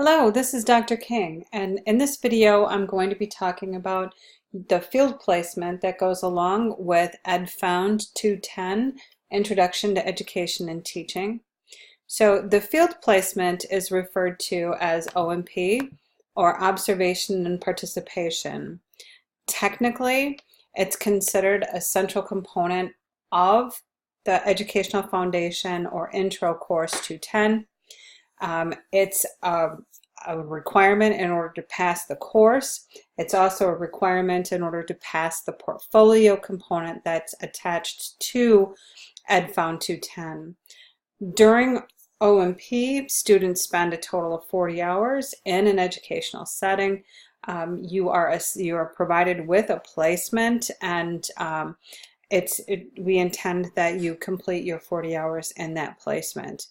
Hello, this is Dr. King, and in this video I'm going to be talking about the field placement that goes along with EdFound 210, Introduction to Education and Teaching. So the field placement is referred to as O&P, or Observation and Participation. Technically, it's considered a central component of the Educational Foundation or Intro Course 210. It's a requirement in order to pass the course. It's also a requirement in order to pass the portfolio component that's attached to EdFound 210. During O&P, students spend a total of 40 hours in an educational setting. You are provided with a placement, and we intend that you complete your 40 hours in that placement.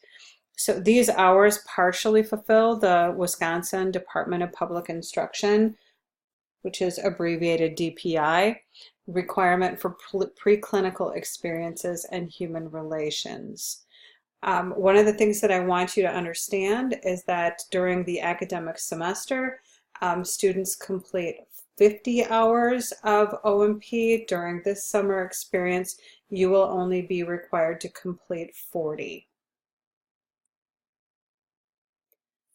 So these hours partially fulfill the Wisconsin Department of Public Instruction, which is abbreviated DPI, requirement for preclinical experiences and human relations. One of the things that I want you to understand is that during the academic semester, students complete 50 hours of O&P. During this summer experience, you will only be required to complete 40.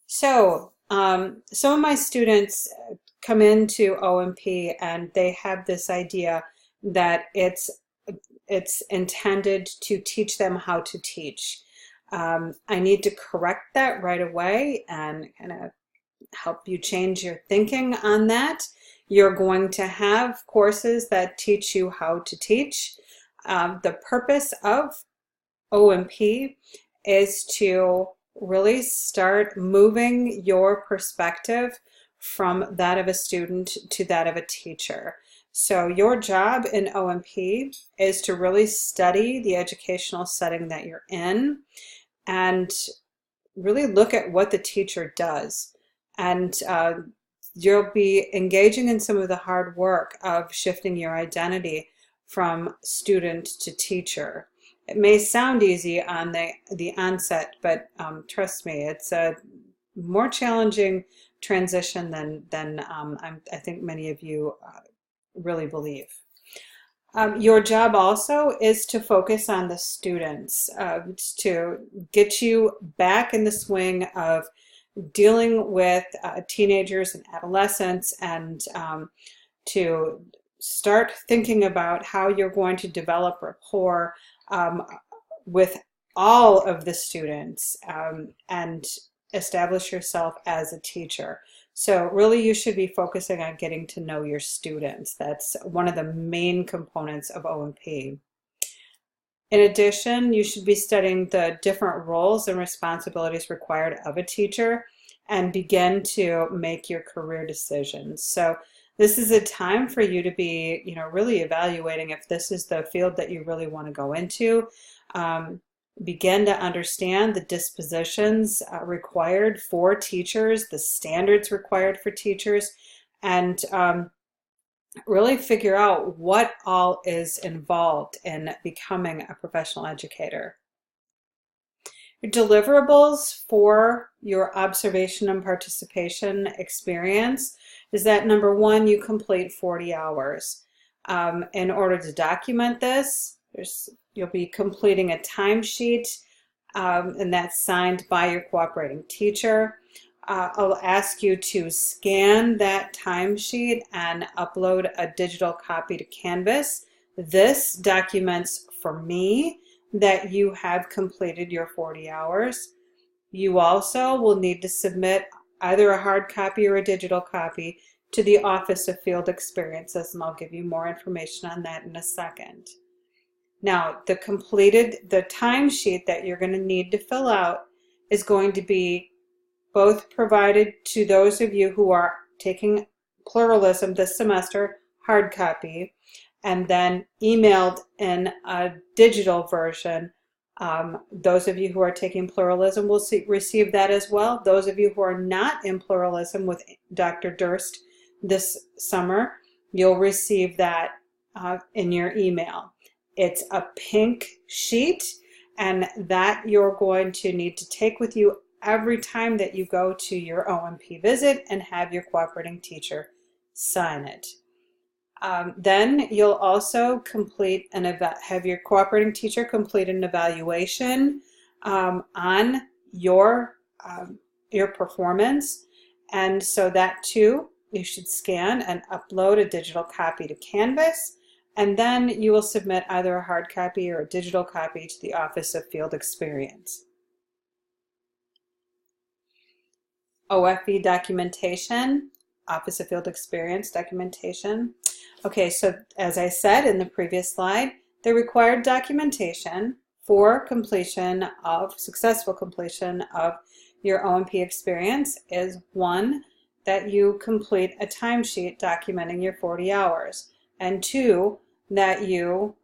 So some of my students come into O&P and they have this idea that it's intended to teach them how to teach. I need to correct that right away and kind of help you change your thinking on that. You're going to have courses that teach you how to teach. The purpose of O&P is to really start moving your perspective from that of a student to that of a teacher. So your job in O&P is to really study the educational setting that you're in and really look at what the teacher does. And you'll be engaging in some of the hard work of shifting your identity from student to teacher. It may sound easy on the onset, but trust me, it's a more challenging transition than I think many of you really believe. Your job also is to focus on the students, to get you back in the swing of dealing with teenagers and adolescents, and to start thinking about how you're going to develop rapport with all of the students and establish yourself as a teacher. So really you should be focusing on getting to know your students. That's one of the main components of O&P. In addition, you should be studying the different roles and responsibilities required of a teacher and begin to make your career decisions. So this is a time for you to be, really evaluating if this is the field that you really want to go into. Begin to understand the dispositions required for teachers, the standards required for teachers, and really figure out what all is involved in becoming a professional educator. Your deliverables for your observation and participation experience is that number one, you complete 40 hours. In order to document this, you'll be completing a timesheet, and that's signed by your cooperating teacher. I'll ask you to scan that timesheet and upload a digital copy to Canvas. This documents for me that you have completed your 40 hours. You also will need to submit either a hard copy or a digital copy to the Office of Field Experiences, and I'll give you more information on that in a second. Now, the timesheet that you're going to need to fill out is going to be both provided to those of you who are taking pluralism this semester, hard copy, and then emailed in a digital version. Those of you who are taking pluralism will receive that as well. Those of you who are not in pluralism with Dr. Durst this summer, you'll receive that in your email. It's a pink sheet, and that you're going to need to take with you every time that you go to your O&P visit and have your cooperating teacher sign it. Then you'll also complete have your cooperating teacher complete an evaluation on your performance, and so that too you should scan and upload a digital copy to Canvas, and then you will submit either a hard copy or a digital copy to the Office of Field Experience. OFE documentation, Office of Field Experience documentation. Okay, so as I said in the previous slide, the required documentation for successful completion of your O&P experience is 1, that you complete a timesheet documenting your 40 hours, and 2, that you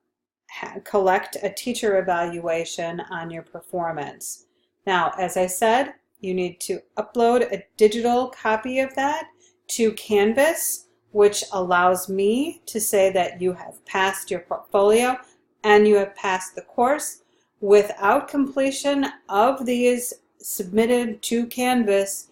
collect a teacher evaluation on your performance. Now, as I said, you need to upload a digital copy of that to Canvas, which allows me to say that you have passed your portfolio and you have passed the course. Without completion of these submitted to Canvas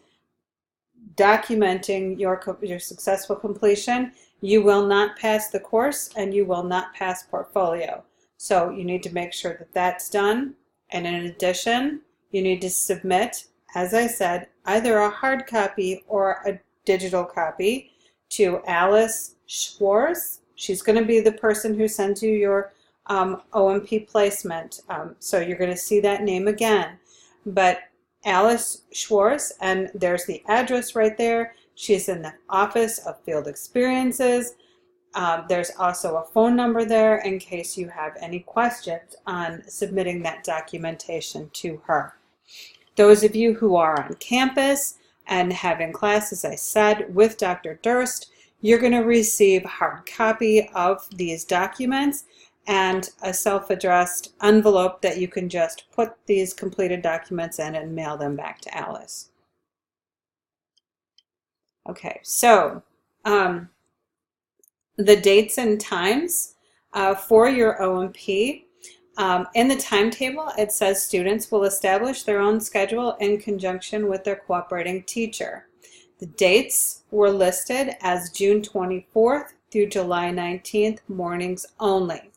documenting your successful completion, you will not pass the course and you will not pass portfolio. So you need to make sure that that's done. And in addition, you need to submit, as I said, either a hard copy or a digital copy to Alice Schwartz. She's going to be the person who sends you your O&P placement. So you're going to see that name again. But Alice Schwartz, and there's the address right there. She's in the Office of Field Experiences. There's also a phone number there in case you have any questions on submitting that documentation to her. Those of you who are on campus and having class, as I said, with Dr. Durst, you're going to receive a hard copy of these documents and a self-addressed envelope that you can just put these completed documents in and mail them back to Alice. Okay, so the dates and times for your O&P. In the timetable, it says students will establish their own schedule in conjunction with their cooperating teacher. The dates were listed as June 24th through July 19th, mornings only.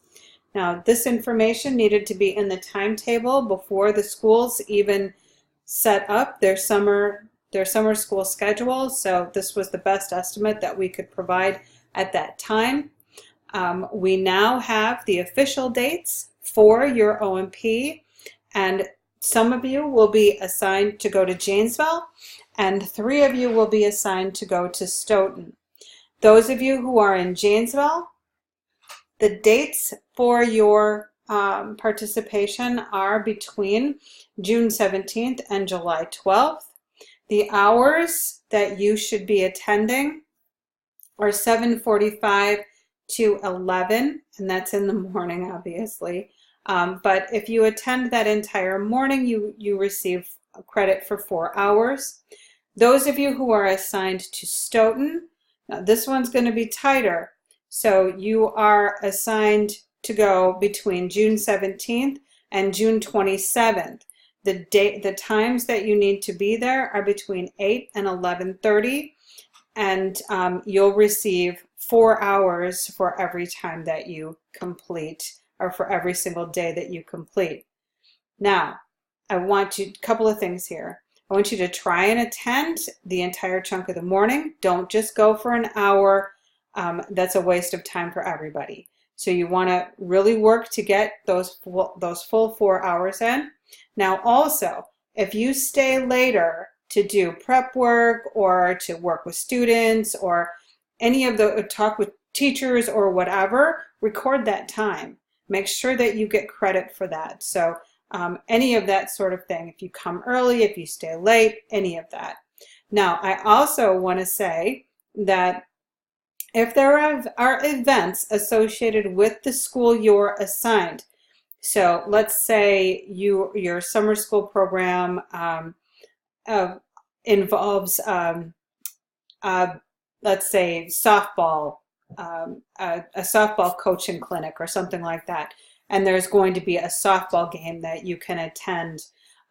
Now, this information needed to be in the timetable before the schools even set up their summer school schedule, so this was the best estimate that we could provide at that time. We now have the official dates for your O&P, and some of you will be assigned to go to Janesville, and 3 of you will be assigned to go to Stoughton. Those of you who are in Janesville, the dates for your participation are between June 17th and July 12th. The hours that you should be attending are 7:45 to 11, and that's in the morning, obviously. But if you attend that entire morning, you receive credit for 4 hours. Those of you who are assigned to Stoughton, now this one's going to be tighter. So you are assigned to go between June 17th and June 27th. The times that you need to be there are between 8 and 11:30, and you'll receive 4 hours for every time that you complete, or for every single day that you complete. Now, a couple of things here. I want you to try and attend the entire chunk of the morning. Don't just go for an hour. That's a waste of time for everybody. So you want to really work to get those full 4 hours in. Now also, if you stay later to do prep work or to work with students or any of the talk with teachers or whatever, record that time. Make sure that you get credit for that. So any of that sort of thing, if you come early, if you stay late, any of that. Now, I also want to say that if there are events associated with the school you're assigned, so let's say your summer school program involves, let's say, softball, a softball coaching clinic or something like that, and there's going to be a softball game that you can attend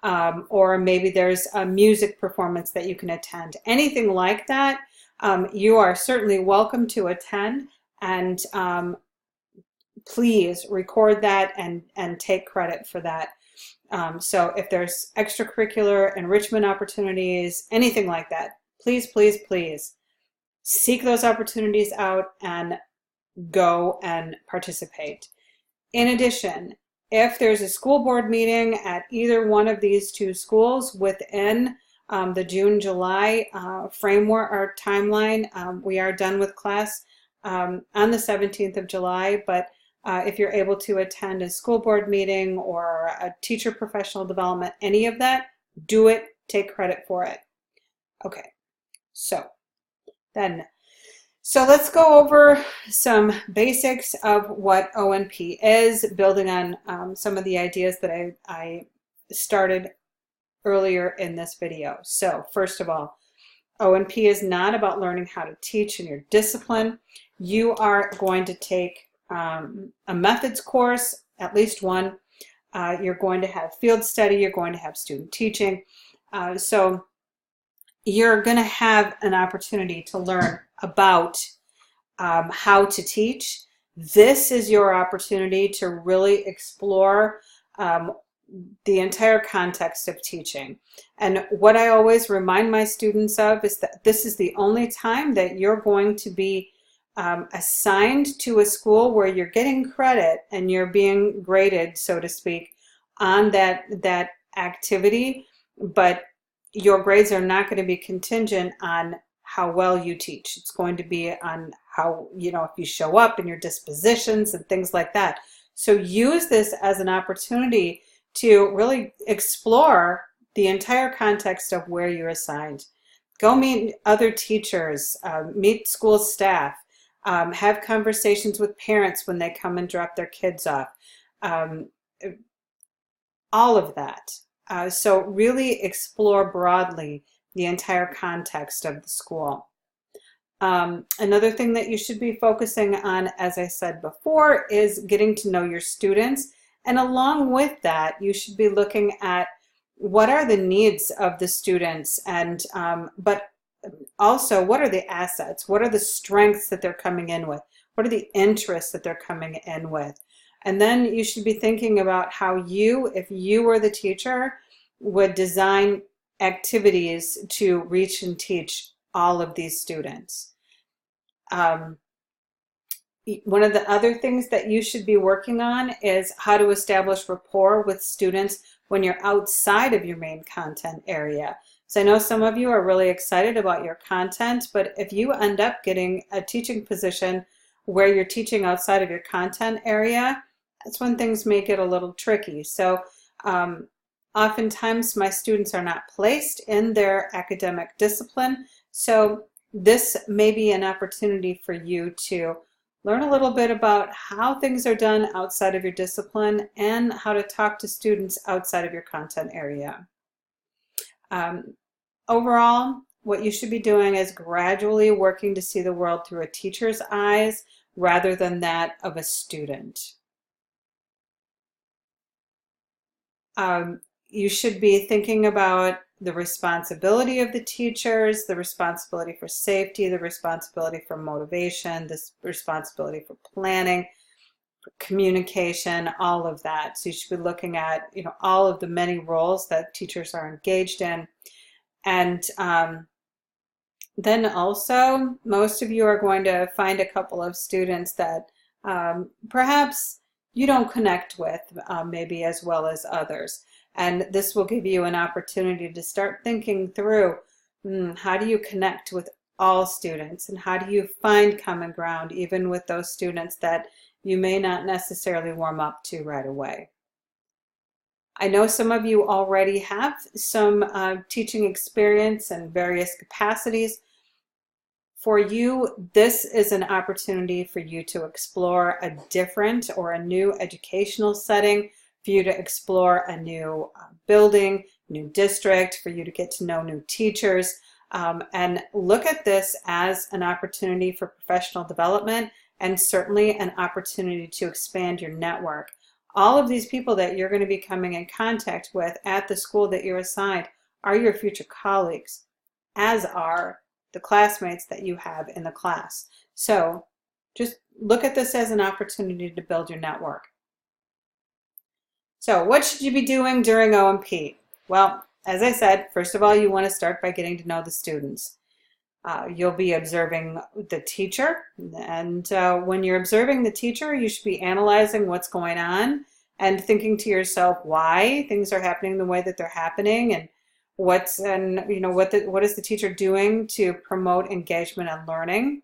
or maybe there's a music performance that you can attend. Anything like that, you are certainly welcome to attend, and please record that and take credit for that. So if there's extracurricular enrichment opportunities, anything like that, please, please, please seek those opportunities out and go and participate. In addition, if there's a school board meeting at either one of these two schools within the June-July framework or timeline, we are done with class on the 17th of July, but if you're able to attend a school board meeting or a teacher professional development, any of that, do it, take credit for it. Okay, so let's go over some basics of what O&P is, building on some of the ideas that I started earlier in this video. So first of all, O&P is not about learning how to teach in your discipline. You are going to take a methods course, at least one. You're going to have field study, you're going to have student teaching. So you're going to have an opportunity to learn about how to teach. This is your opportunity to really explore the entire context of teaching. And what I always remind my students of is that this is the only time that you're going to be assigned to a school where you're getting credit and you're being graded, so to speak, on that activity, but your grades are not going to be contingent on how well you teach. It's going to be on how, if you show up and your dispositions and things like that. So use this as an opportunity to really explore the entire context of where you're assigned. Go meet other teachers, meet school staff, have conversations with parents when they come and drop their kids off. All of that. So really explore broadly the entire context of the school. Another thing that you should be focusing on, as I said before, is getting to know your students. And along with that, you should be looking at what are the needs of the students, and but also what are the assets, what are the strengths that they're coming in with, what are the interests that they're coming in with. And then you should be thinking about how you, if you were the teacher, would design activities to reach and teach all of these students. One of the other things that you should be working on is how to establish rapport with students when you're outside of your main content area. So I know some of you are really excited about your content, but if you end up getting a teaching position where you're teaching outside of your content area, that's when things may get a little tricky. So oftentimes my students are not placed in their academic discipline, so this may be an opportunity for you to learn a little bit about how things are done outside of your discipline and how to talk to students outside of your content area. Overall, what you should be doing is gradually working to see the world through a teacher's eyes rather than that of a student. You should be thinking about the responsibility of the teachers, the responsibility for safety, the responsibility for motivation, the responsibility for planning, for communication, all of that. So you should be looking at, all of the many roles that teachers are engaged in. And then also, most of you are going to find a couple of students that perhaps you don't connect with maybe as well as others. And this will give you an opportunity to start thinking through, how do you connect with all students, and how do you find common ground even with those students that you may not necessarily warm up to right away. I know some of you already have some teaching experience in various capacities. For you, this is an opportunity for you to explore a different or a new educational setting, for you to explore a new building, new district, for you to get to know new teachers, and look at this as an opportunity for professional development and certainly an opportunity to expand your network. All of these people that you're going to be coming in contact with at the school that you're assigned are your future colleagues, as are the classmates that you have in the class. So just look at this as an opportunity to build your network. So what should you be doing during O&P? Well, as I said, first of all, you want to start by getting to know the students. You'll be observing the teacher, and when you're observing the teacher, you should be analyzing what's going on and thinking to yourself why things are happening the way that they're happening, and what is the teacher doing to promote engagement and learning.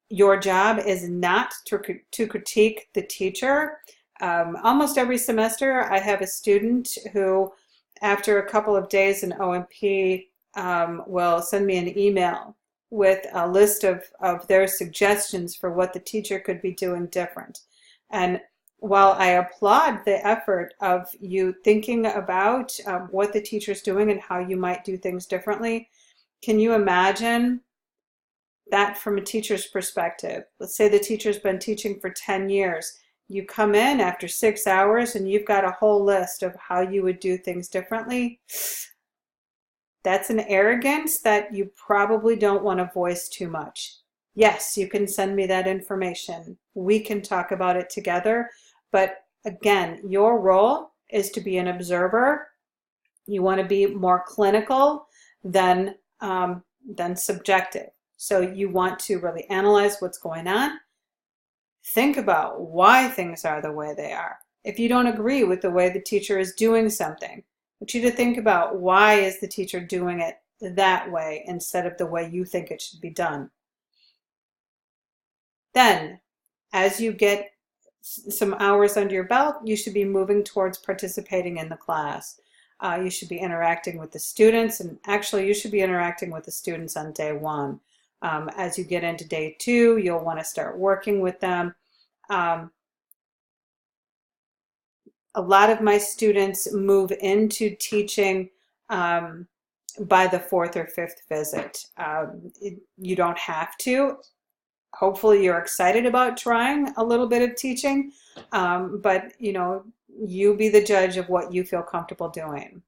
Your job is not to critique the teacher. Almost every semester, I have a student who, after a couple of days in O&P, will send me an email with a list of their suggestions for what the teacher could be doing different. And while I applaud the effort of you thinking about what the teacher's doing and how you might do things differently, can you imagine that from a teacher's perspective? Let's say the teacher's been teaching for 10 years. You come in after 6 hours and you've got a whole list of how you would do things differently. That's an arrogance that you probably don't want to voice too much. Yes, you can send me that information. We can talk about it together. But again, your role is to be an observer. You want to be more clinical than subjective. So you want to really analyze what's going on. Think about why things are the way they are. If you don't agree with the way the teacher is doing something, I want you to think about why is the teacher doing it that way instead of the way you think it should be done. Then, as you get some hours under your belt, you should be moving towards participating in the class. You should be interacting with the students, and actually you should be interacting with the students on day one. As you get into day two, you'll want to start working with them. A lot of my students move into teaching by the fourth or fifth visit. You don't have to. Hopefully you're excited about trying a little bit of teaching, but you be the judge of what you feel comfortable doing.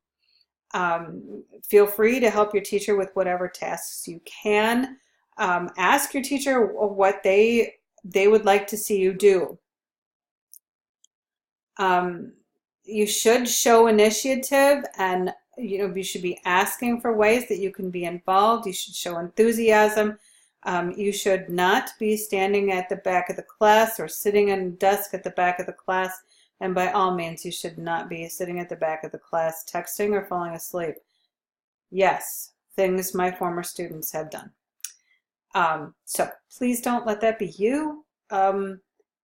Feel free to help your teacher with whatever tasks you can. Ask your teacher what they would like to see you do. You should show initiative, and you should be asking for ways that you can be involved. You should show enthusiasm. You should not be standing at the back of the class or sitting in a desk at the back of the class. And by all means, you should not be sitting at the back of the class texting or falling asleep. Yes, things my former students have done. So please don't let that be you.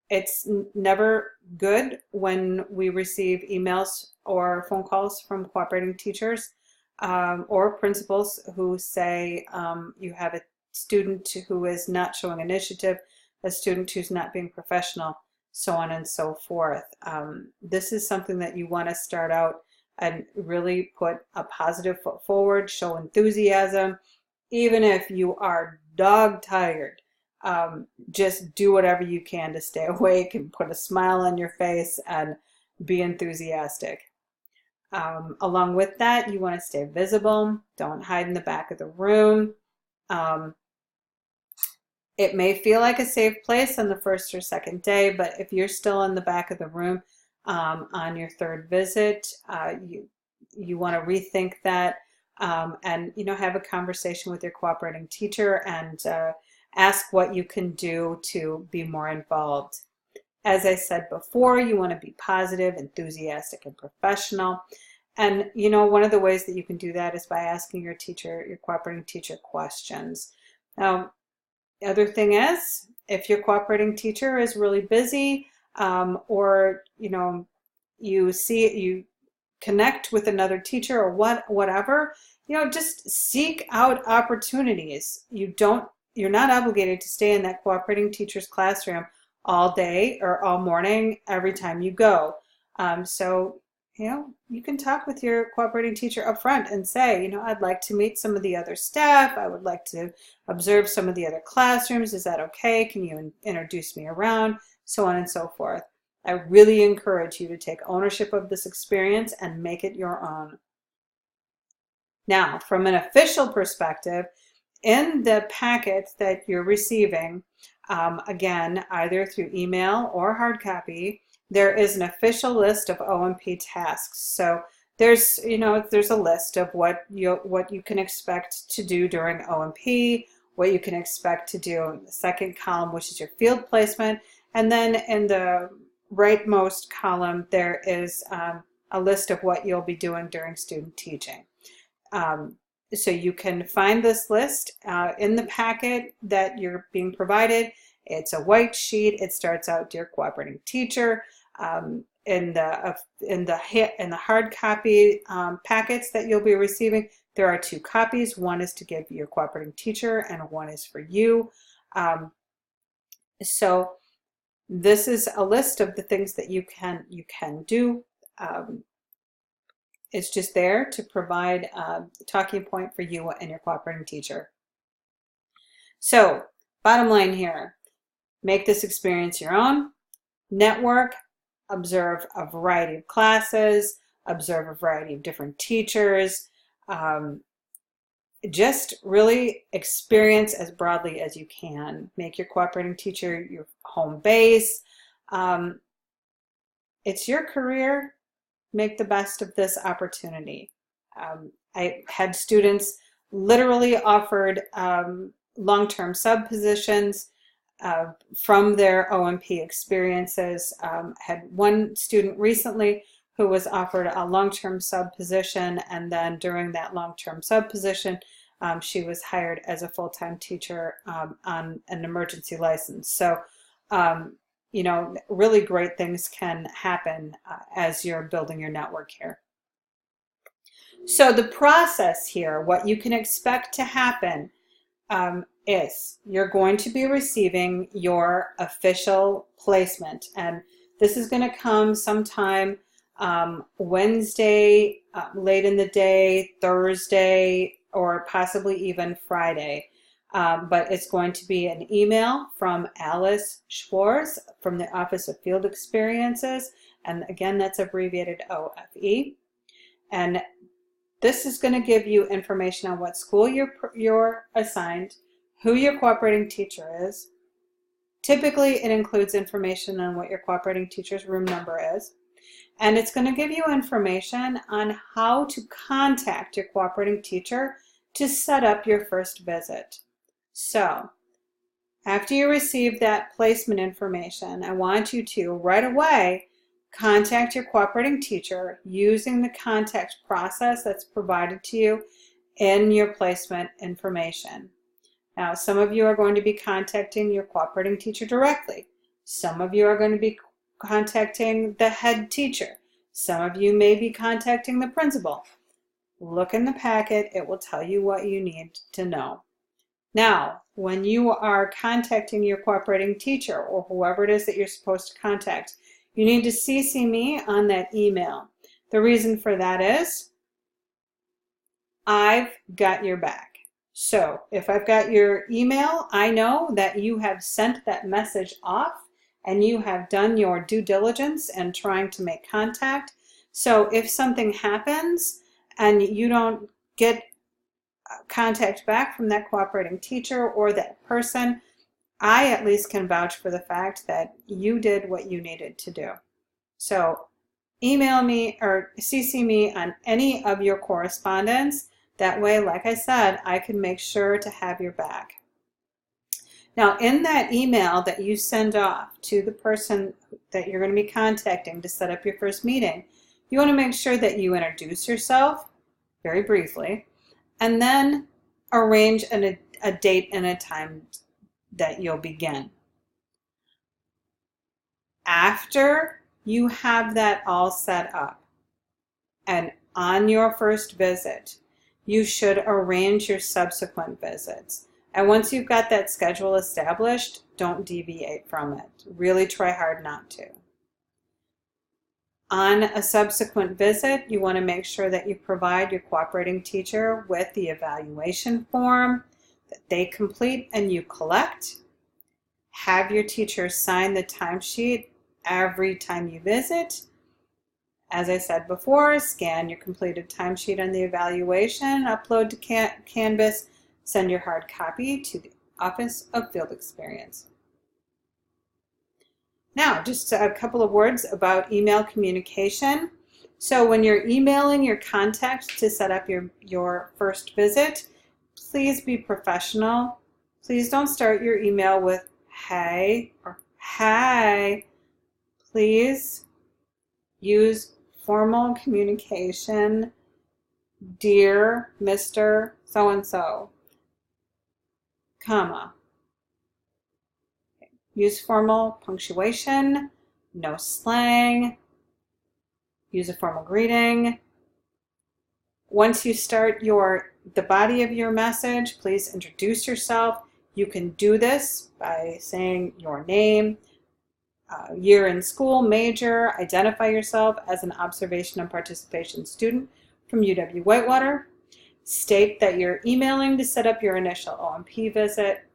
It's never good when we receive emails or phone calls from cooperating teachers or principals who say you have a student who is not showing initiative, a student who's not being professional, so on and so forth. This is something that you want to start out and really put a positive foot forward, show enthusiasm, even if you are dog tired. Just do whatever you can to stay awake and put a smile on your face and be enthusiastic. Along with that, you want to stay visible. Don't hide in the back of the room. It may feel like a safe place on the first or second day, but if you're still in the back of the room on your third visit, you want to rethink that and have a conversation with your cooperating teacher and ask what you can do to be more involved. As I said before, you want to be positive, enthusiastic, and professional. And one of the ways that you can do that is by asking your cooperating teacher questions. Now, the other thing is, if your cooperating teacher is really busy, or you connect with another teacher or whatever, just seek out opportunities. You're not obligated to stay in that cooperating teacher's classroom all day or all morning every time you go. So you can talk with your cooperating teacher up front and say, I'd like to meet some of the other staff. I would like to observe some of the other classrooms. Is that okay? Can you introduce me around? So on and so forth. I really encourage you to take ownership of this experience and make it your own. Now, from an official perspective, in the packet that you're receiving, again, either through email or hard copy, there is an official list of O&P tasks. So there's a list of what you can expect to do during O&P, what you can expect to do in the second column, which is your field placement, and then in the rightmost column there is a list of what you'll be doing during student teaching. So you can find this list in the packet that you're being provided. It's a white sheet. It starts out, "Dear cooperating teacher." In the hard copy packets that you'll be receiving, there are 2 copies. One is to give your cooperating teacher, and one is for you. So this is a list of the things that you can do. It's just there to provide a talking point for you and your cooperating teacher. So, bottom line here, make this experience your own. Network, observe a variety of classes, observe a variety of different teachers. Just really experience as broadly as you can. Make your cooperating teacher your home base. It's your career. Make the best of this opportunity. I had students literally offered long-term sub positions from their O&P experiences. Had one student recently who was offered a long-term sub position, and then during that long-term sub position, she was hired as a full-time teacher on an emergency license. So really great things can happen as you're building your network here. So the process here, what you can expect to happen is you're going to be receiving your official placement. And this is going to come sometime Wednesday, late in the day, Thursday, or possibly even Friday. But it's going to be an email from Alice Schwartz from the Office of Field Experiences, and again, that's abbreviated OFE. And this is going to give you information on what school you're assigned, who your cooperating teacher is. Typically, it includes information on what your cooperating teacher's room number is. And it's going to give you information on how to contact your cooperating teacher to set up your first visit. So, after you receive that placement information, I want you to right away contact your cooperating teacher using the contact process that's provided to you in your placement information. Now, some of you are going to be contacting your cooperating teacher directly. Some of you are going to be contacting the head teacher. Some of you may be contacting the principal. Look in the packet. It will tell you what you need to know. Now, when you are contacting your cooperating teacher or whoever it is that you're supposed to contact, you need to CC me on that email. The reason for that is I've got your back. So if I've got your email, I know that you have sent that message off and you have done your due diligence in trying to make contact. So if something happens and you don't get contact back from that cooperating teacher or that person, I at least can vouch for the fact that you did what you needed to do. So email me or CC me on any of your correspondence. That way, like I said, I can make sure to have your back. Now, in that email that you send off to the person that you're going to be contacting to set up your first meeting, you want to make sure that you introduce yourself very briefly, and then arrange a date and a time that you'll begin. After you have that all set up, and on your first visit, you should arrange your subsequent visits. And once you've got that schedule established, don't deviate from it. Really try hard not to. On a subsequent visit, you want to make sure that you provide your cooperating teacher with the evaluation form that they complete and you collect. Have your teacher sign the timesheet every time you visit. As I said before, scan your completed timesheet on the evaluation, upload to Canvas, send your hard copy to the Office of Field Experience. Now, just a couple of words about email communication. So when you're emailing your contacts to set up your first visit, please be professional. Please don't start your email with hey or hi. Please use formal communication. Dear Mr. So-and-so, comma. Use formal punctuation, no slang. Use a formal greeting. Once you start the body of your message, please introduce yourself. You can do this by saying your name, year in school, major, identify yourself as an observation and participation student from UW-Whitewater. State that you're emailing to set up your initial O&P visit.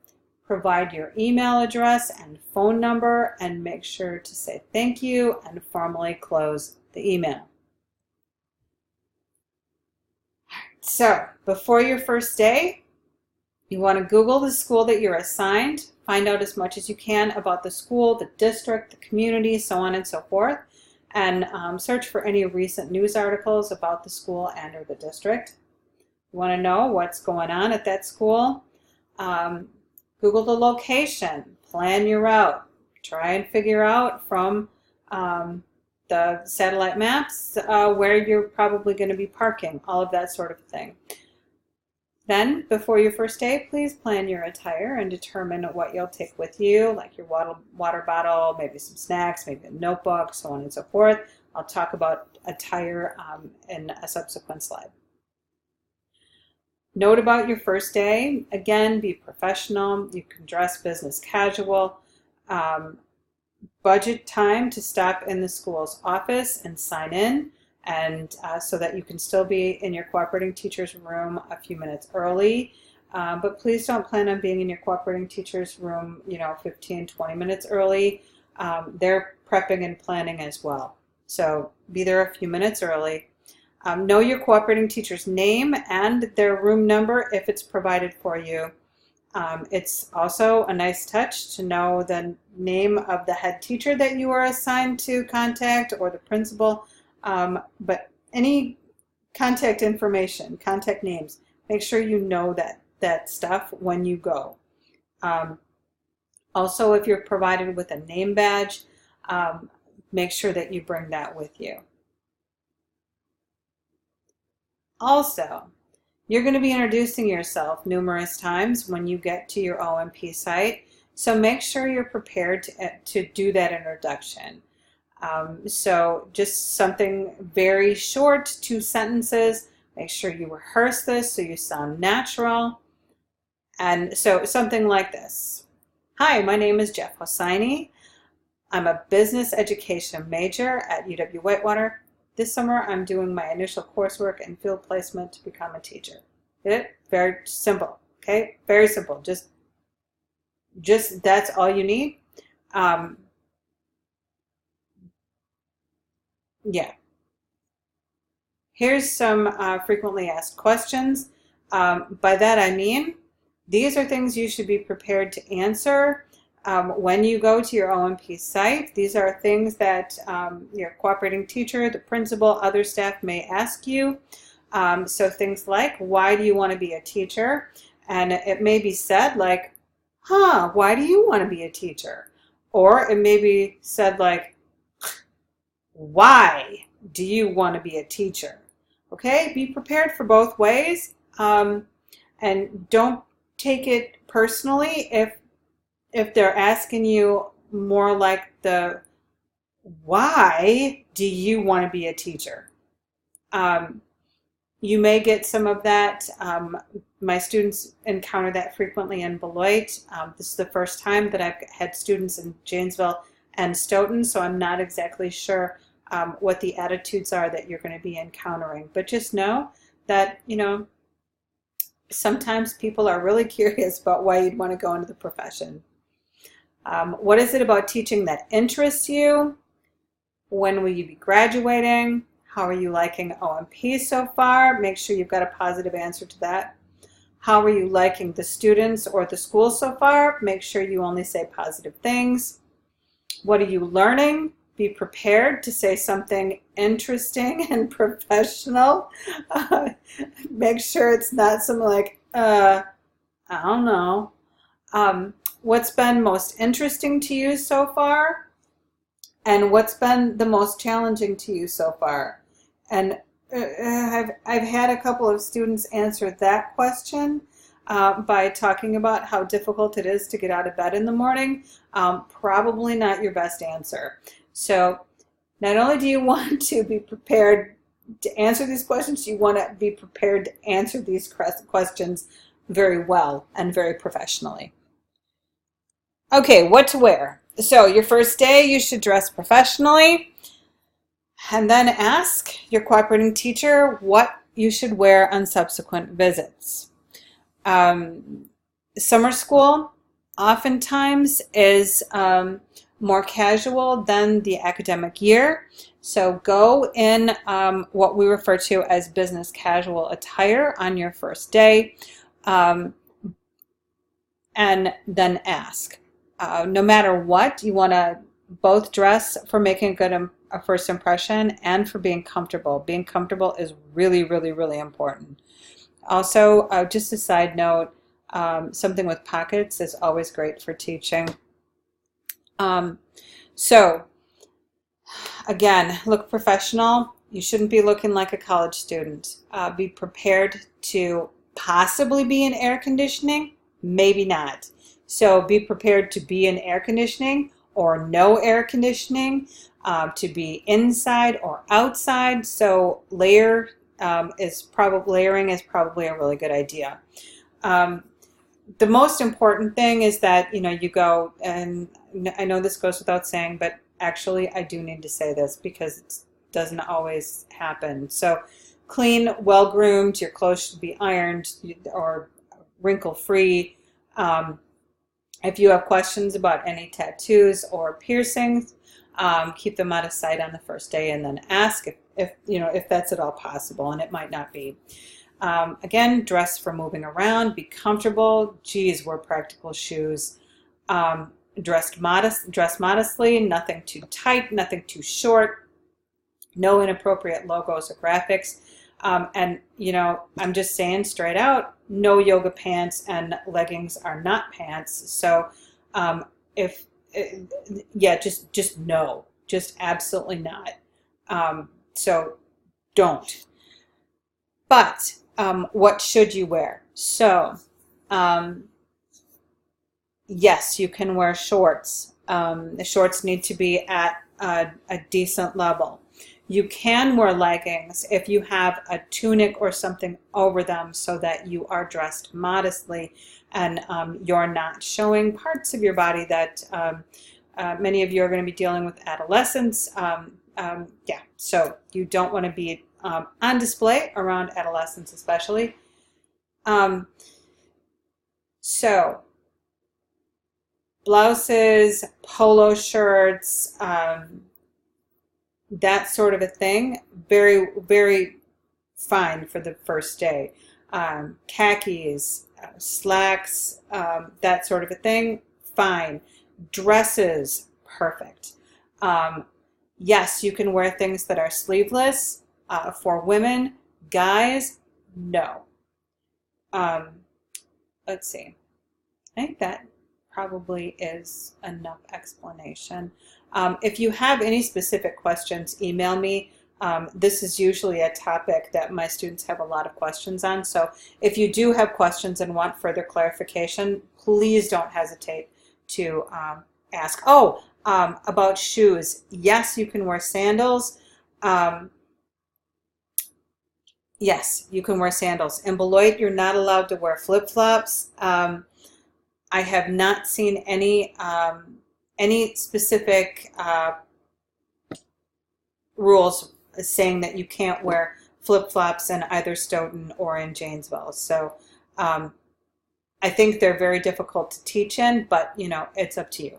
Provide your email address and phone number, and make sure to say thank you and formally close the email. So, before your first day, you want to Google the school that you're assigned, find out as much as you can about the school, the district, the community, so on and so forth, and search for any recent news articles about the school and or the district. You want to know what's going on at that school. Google the location, plan your route, try and figure out from the satellite maps where you're probably going to be parking, all of that sort of thing. Then, before your first day, please plan your attire and determine what you'll take with you, like your water bottle, maybe some snacks, maybe a notebook, so on and so forth. I'll talk about attire in a subsequent slide. Note about your first day, again, be professional. You can dress business casual. Budget time to stop in the school's office and sign in, and so that you can still be in your cooperating teacher's room a few minutes early. But please don't plan on being in your cooperating teacher's room, 15, 20 minutes early. They're prepping and planning as well. So be there a few minutes early. Know your cooperating teacher's name and their room number if it's provided for you. It's also a nice touch to know the name of the head teacher that you are assigned to contact or the principal. But any contact information, contact names, make sure you know that stuff when you go. Also, if you're provided with a name badge, make sure that you bring that with you. Also, you're going to be introducing yourself numerous times when you get to your O&P site, so make sure you're prepared to do that introduction. So just something very short, 2 sentences. Make sure you rehearse this so you sound natural. And so something like this. Hi, my name is Jeff Hosseini. I'm a business education major at UW-Whitewater. This summer, I'm doing my initial coursework and field placement to become a teacher. Get it? Very simple, okay? Very simple. Just that's all you need. Yeah. Here's some frequently asked questions. By that I mean, these are things you should be prepared to answer when you go to your O&P site. These are things that your cooperating teacher, the principal, other staff may ask you. So things like, why do you want to be a teacher? And it may be said like, why do you want to be a teacher? Or it may be said like, why do you want to be a teacher? Okay, be prepared for both ways, and don't take it personally if they're asking you more like the why do you want to be a teacher. You may get some of that. My students encounter that frequently in Beloit. This is the first time that I've had students in Janesville and Stoughton, so I'm not exactly sure what the attitudes are that you're going to be encountering. But just know that, sometimes people are really curious about why you'd want to go into the profession. What is it about teaching that interests you? When will you be graduating? How are you liking O&P so far? Make sure you've got a positive answer to that. How are you liking the students or the school so far? Make sure you only say positive things. What are you learning? Be prepared to say something interesting and professional. Make sure it's not something like, I don't know. What's been most interesting to you so far? And what's been the most challenging to you so far? And I've had a couple of students answer that question by talking about how difficult it is to get out of bed in the morning. Probably not your best answer. So not only do you want to be prepared to answer these questions, you want to be prepared to answer these questions very well and very professionally. Okay, what to wear. So your first day, you should dress professionally, and then ask your cooperating teacher what you should wear on subsequent visits. Summer school oftentimes is more casual than the academic year. So go in what we refer to as business casual attire on your first day, and then ask. No matter what, you want to both dress for making a first impression and for being comfortable. Being comfortable is really, really, really important. Also, just a side note, something with pockets is always great for teaching. So, again, look professional. You shouldn't be looking like a college student. Be prepared to possibly be in air conditioning, maybe not. So be prepared to be in air conditioning or no air conditioning, to be inside or outside. So layering is probably a really good idea. The most important thing is that you go, and I know this goes without saying, but actually I do need to say this because it doesn't always happen. So clean, well-groomed, your clothes should be ironed or wrinkle-free. If you have questions about any tattoos or piercings, keep them out of sight on the first day, and then ask if that's at all possible, and it might not be. Again, dress for moving around, be comfortable. Geez, wear practical shoes. Dress modestly, nothing too tight, nothing too short, no inappropriate logos or graphics. And I'm just saying straight out, no yoga pants and leggings are not pants. So just no, just absolutely not. So don't. But what should you wear? So yes, you can wear shorts. The shorts need to be at a decent level. You can wear leggings if you have a tunic or something over them so that you are dressed modestly and you're not showing parts of your body that many of you are going to be dealing with adolescents. So you don't want to be on display around adolescents especially. So blouses, polo shirts, that sort of a thing, very, very fine for the first day. Khakis, slacks, that sort of a thing, fine. Dresses, perfect. Yes, you can wear things that are sleeveless for women. Guys, no. Let's see. I think that probably is enough explanation. If you have any specific questions, email me. This is usually a topic that my students have a lot of questions on. So if you do have questions and want further clarification, please don't hesitate to ask. About shoes. Yes, you can wear sandals. Yes, you can wear sandals. In Beloit, you're not allowed to wear flip-flops. I have not seen any specific rules saying that you can't wear flip-flops in either Stoughton or in Janesville. So I think they're very difficult to teach in, but it's up to you.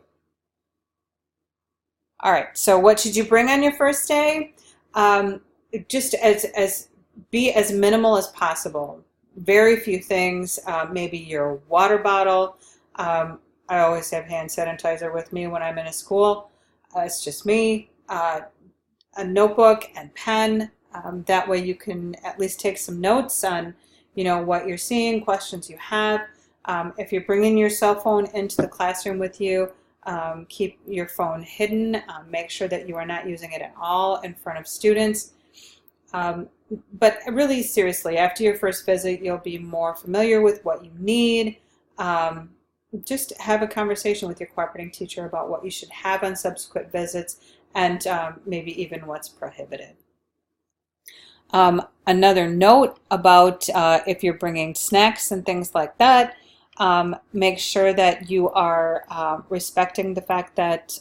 All right, so what should you bring on your first day? Um, just as be as minimal as possible. Very few things. Maybe your water bottle. I always have hand sanitizer with me when I'm in a school. It's just me. A notebook and pen. That way you can at least take some notes on, what you're seeing, questions you have. If you're bringing your cell phone into the classroom with you, keep your phone hidden. Make sure that you are not using it at all in front of students. But really, seriously, after your first visit, you'll be more familiar with what you need. Um, just have a conversation with your cooperating teacher about what you should have on subsequent visits and maybe even what's prohibited. Another note about if you're bringing snacks and things like that, make sure that you are respecting the fact that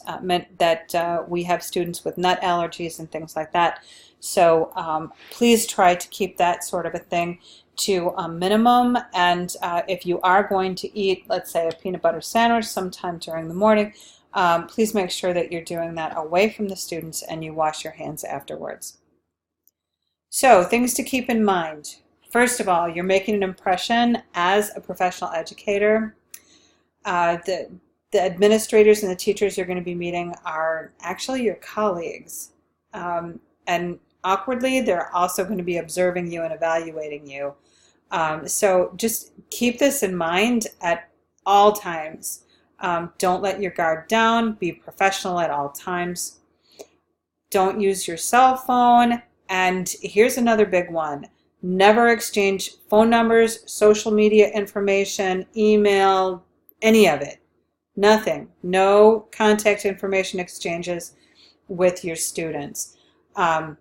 we have students with nut allergies and things like that. So please try to keep that sort of a thing to a minimum. And if you are going to eat, let's say, a peanut butter sandwich sometime during the morning, please make sure that you're doing that away from the students and you wash your hands afterwards. So, things to keep in mind. First of all, you're making an impression as a professional educator. The administrators and the teachers you're going to be meeting are actually your colleagues. And awkwardly, they're also going to be observing you and evaluating you. So just keep this in mind at all times. Don't let your guard down. Be professional at all times. Don't use your cell phone. And here's another big one. Never exchange phone numbers, social media information, email, any of it. Nothing. No contact information exchanges with your students. And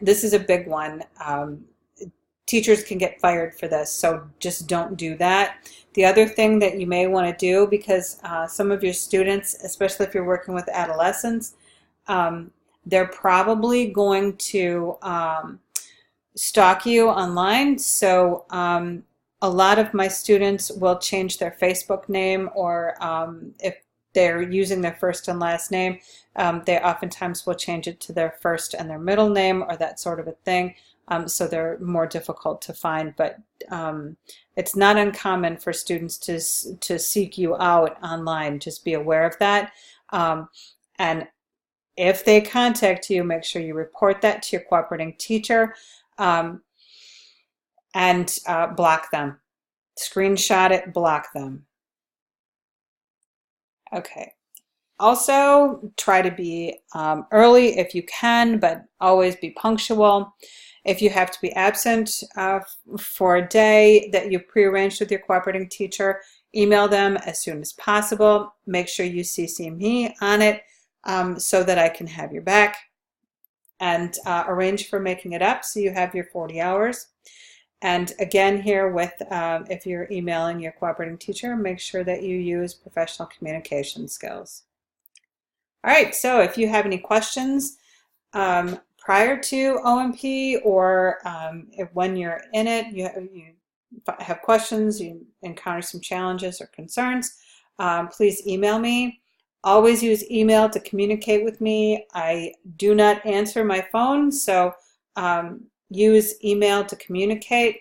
this is a big one. Teachers can get fired for this, so just don't do that. The other thing that you may want to do, because some of your students, especially if you're working with adolescents, they're probably going to stalk you online. So a lot of my students will change their Facebook name, or if they're using their first and last name, they oftentimes will change it to their first and their middle name, or that sort of a thing. So they're more difficult to find, but it's not uncommon for students to seek you out online. Just be aware of that. And if they contact you, make sure you report that to your cooperating teacher and block them. Screenshot it, block them. Okay. Also, try to be early if you can, but always be punctual. If you have to be absent for a day that you've prearranged with your cooperating teacher, email them as soon as possible. Make sure you CC me on it so that I can have your back, and arrange for making it up so you have your 40 hours. And again, here with if you're emailing your cooperating teacher, make sure that you use professional communication skills. All right, so if you have any questions prior to O&P, or when you're in it, you have questions, you encounter some challenges or concerns, please email me. Always use email to communicate with me. I do not answer my phone, so use email to communicate.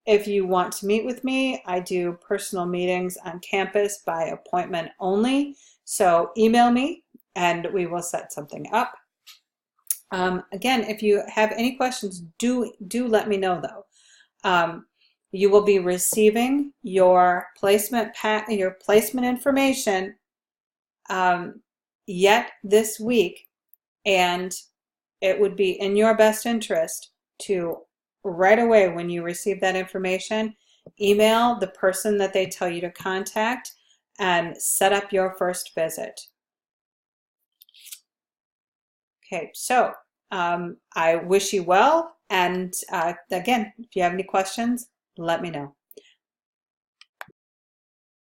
If you want to meet with me, I do personal meetings on campus by appointment only. So email me and we will set something up. Again, if you have any questions, do let me know though. You will be receiving your placement information yet this week, and it would be in your best interest to right away when you receive that information, email the person that they tell you to contact and set up your first visit. Okay, so I wish you well, and again, if you have any questions, let me know.